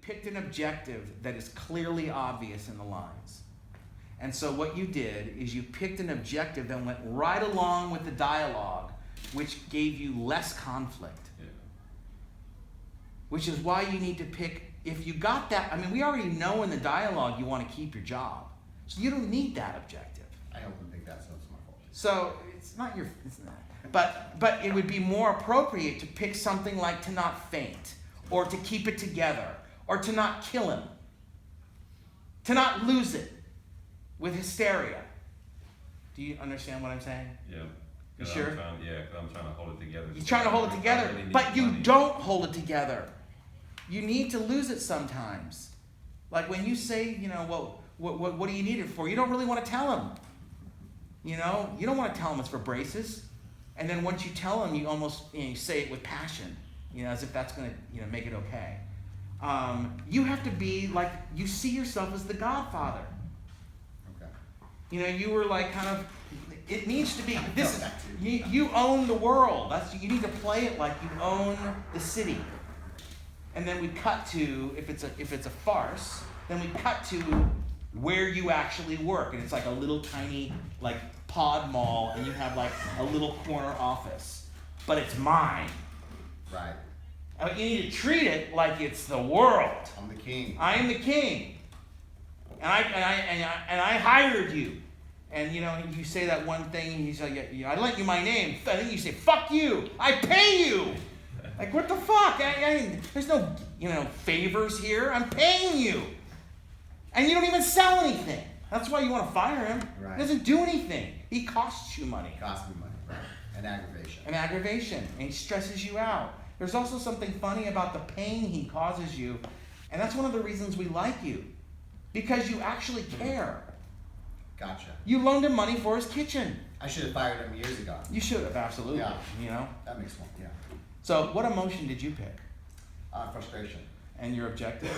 picked an objective that is clearly obvious in the lines. And so what you did is you picked an objective that went right along with the dialogue, which gave you less conflict. Yeah. Which is why you need to pick, if you got that, I mean, we already know in the dialogue you want to keep your job. So you don't need that objective. I don't think that's my fault. So it's not your, it's not. But it would be more appropriate to pick something like to not faint, or to keep it together, or to not kill him, to not lose it with hysteria. Do you understand what I'm saying? Yeah. You sure? Because I'm trying to hold it together. You're trying to hold it together, but you don't hold it together. You need to lose it sometimes. Like when you say, you know, well, what do you need it for? You don't really want to tell him. You know, you don't want to tell him it's for braces. And then once you tell him, you almost, you know, you say it with passion, you know, as if that's going to, you know, make it okay. You have to be like, you see yourself as the Godfather. Okay. You know, you were like kind of, it needs to be, this is, you own the world. You need to play it like you own the city. And then we cut to, if it's a farce, then we cut to where you actually work. And it's like a little tiny, like, pod mall, and you have like a little corner office. But it's mine. Right. And you need to treat it like it's the world. I'm the king. I am the king. And I hired you. And you know, you say that one thing, and he's like, yeah, I lent you my name. I think you say, fuck you. I pay you. Like, what the fuck? There's no, you know, favors here. I'm paying you. And you don't even sell anything. That's why you want to fire him. Right. He doesn't do anything. He costs you money. Costs me money, right. And aggravation. And aggravation. And he stresses you out. There's also something funny about the pain he causes you. And that's one of the reasons we like you. Because you actually care. Gotcha. You loaned him money for his kitchen. I should have fired him years ago. You should have, absolutely. Yeah. You know? That makes sense, yeah. So what emotion did you pick? Frustration. And your objective?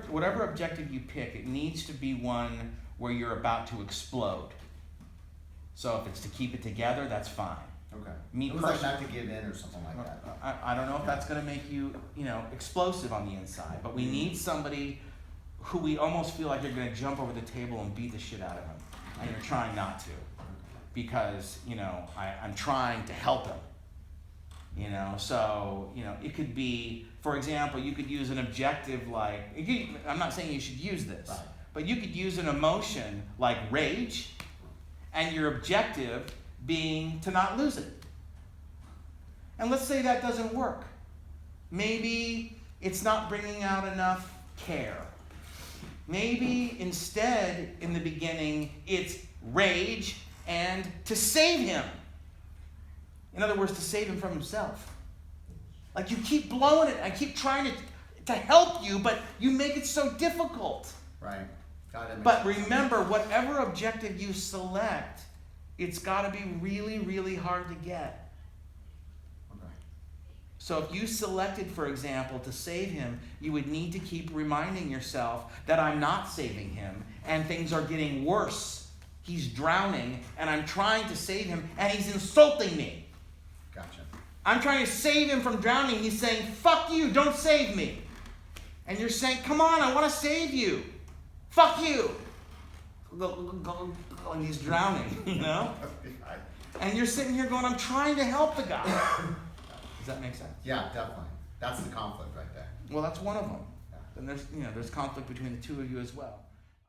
Whatever objective you pick, it needs to be one where you're about to explode. So if it's to keep it together, that's fine. Okay. Me it was like not to give in or something like that. I don't know if that's going to make you, you know, explosive on the inside, but we need somebody who we almost feel like you're going to jump over the table and beat the shit out of him. And you're trying not to. Because, you know, I'm trying to help him. You know, so, you know, it could be, for example, you could use an objective like, I'm not saying you should use this, right. But you could use an emotion like rage, and your objective being to not lose it. And let's say that doesn't work. Maybe it's not bringing out enough care. Maybe instead, in the beginning, it's rage and to save him. In other words, to save him from himself. Like you keep blowing it. I keep trying to help you, but you make it so difficult. Right. But remember, whatever objective you select, it's got to be really, really hard to get. Okay. So if you selected, for example, to save him, you would need to keep reminding yourself that I'm not saving him, and things are getting worse. He's drowning, and I'm trying to save him, and he's insulting me. Gotcha. I'm trying to save him from drowning. He's saying, fuck you, don't save me. And you're saying, come on, I want to save you. Fuck you. And he's drowning, you know? And you're sitting here going, I'm trying to help the guy. Does that make sense? Yeah, definitely. That's the conflict right there. Well, that's one of them. Yeah. And there's conflict between the two of you as well.